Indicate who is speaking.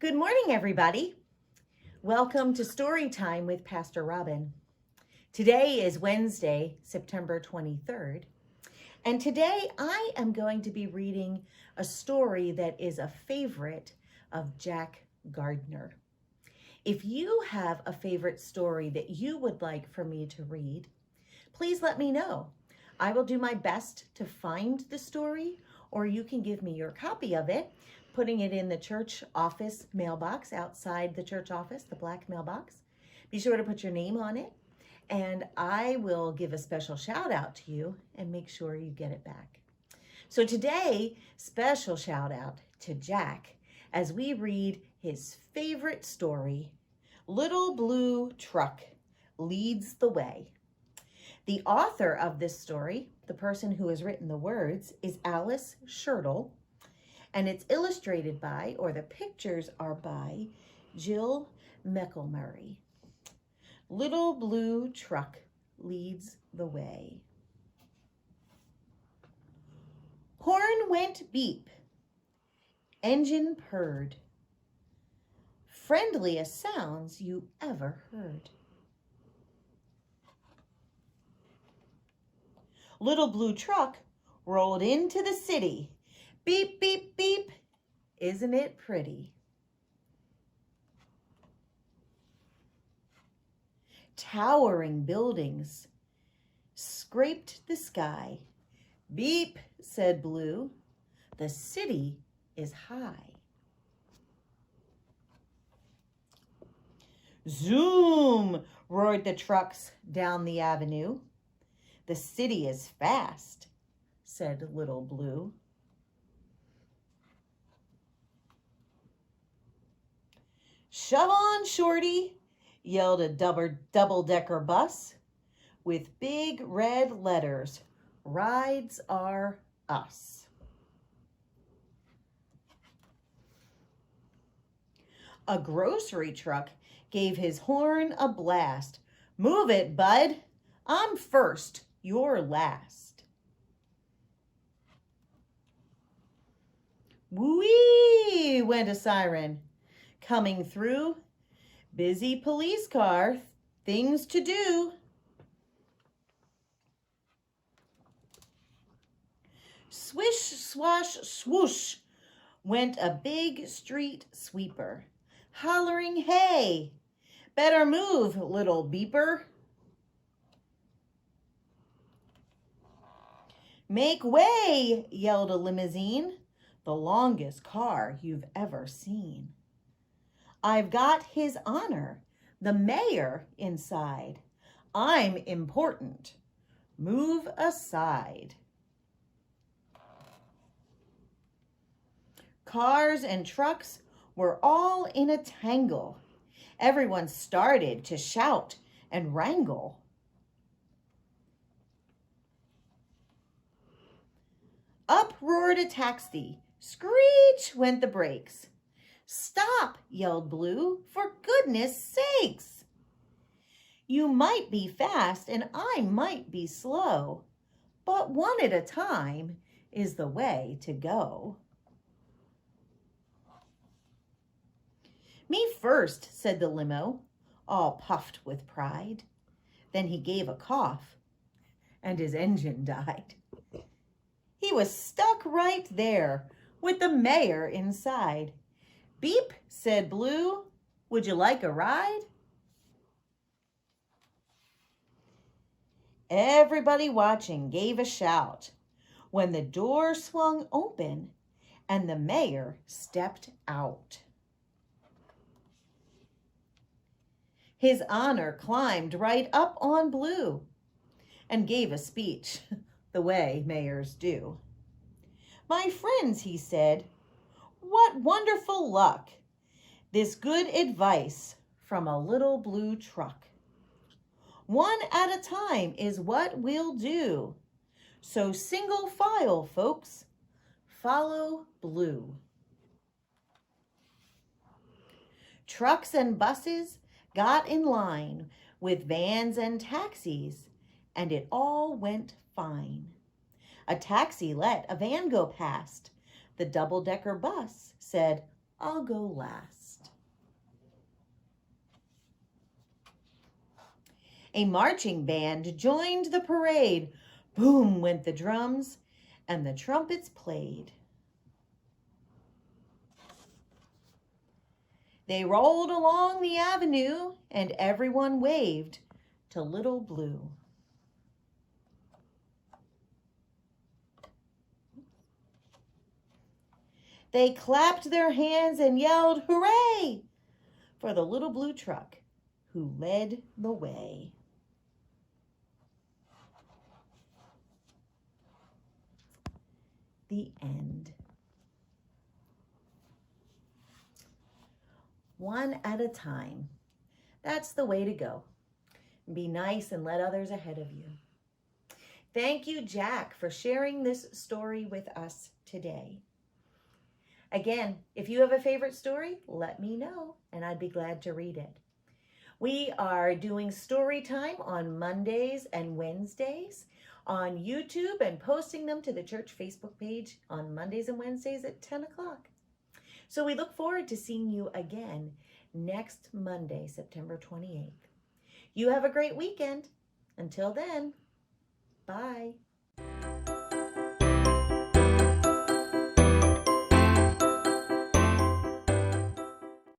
Speaker 1: Good morning, everybody. Welcome to Story Time with Pastor Robin. Today is Wednesday, September 23rd, and today I am going to be reading a story that is a favorite of Jack Gardner. If you have a favorite story that you would like for me to read, please let me know. I will do my best to find the story, or you can give me your copy of it, putting it in the church office mailbox outside the church office, the black mailbox. Be sure to put your name on it, and I will give a special shout out to you and make sure you get it back. So today, special shout out to Jack as we read his favorite story, Little Blue Truck Leads the Way. The author of this story, the person who has written the words, is Alice Schertle, and it's illustrated by, or the pictures are by, Jill McElmurry. Little Blue Truck Leads the Way. Horn went beep. Engine purred. Friendliest sounds you ever heard. Little Blue Truck rolled into the city. Beep, beep, beep. Isn't it pretty? Towering buildings scraped the sky. Beep, said Blue. The city is high. Zoom, roared the trucks down the avenue. The city is fast, said Little Blue. Shove on, Shorty, yelled a double-decker bus with big red letters, Rides Are Us. A grocery truck gave his horn a blast. Move it, bud. I'm first, you're last. Whee! Went a siren. Coming through, busy police car, things to do. Swish, swash, swoosh, went a big street sweeper, hollering, hey, better move, little beeper. Make way, yelled a limousine, the longest car you've ever seen. I've got his honor, the mayor, inside. I'm important. Move aside. Cars and trucks were all in a tangle. Everyone started to shout and wrangle. Up roared a taxi. Screech went the brakes. Stop, yelled Blue, for goodness sakes. You might be fast and I might be slow, but one at a time is the way to go. Me first, said the limo, all puffed with pride. Then he gave a cough and his engine died. He was stuck right there with the mayor inside. Beep, said Blue, would you like a ride? Everybody watching gave a shout when the door swung open and the mayor stepped out. His honor climbed right up on Blue and gave a speech the way mayors do. My friends, he said, what wonderful luck. This good advice from a little blue truck. One at a time is what we'll do. So single file, folks, follow Blue. Trucks and buses got in line with vans and taxis, and it all went fine. A taxi let a van go past. The double-decker bus said, I'll go last. A marching band joined the parade. Boom went the drums, and the trumpets played. They rolled along the avenue, and everyone waved to Little Blue. They clapped their hands and yelled, "Hooray!" for the little blue truck who led the way. The end. One at a time. That's the way to go. Be nice and let others ahead of you. Thank you, Jack, for sharing this story with us today. Again, if you have a favorite story, let me know, and I'd be glad to read it. We are doing story time on Mondays and Wednesdays on YouTube and posting them to the church Facebook page on Mondays and Wednesdays at 10 o'clock. So we look forward to seeing you again next Monday, September 28th. You have a great weekend. Until then, bye.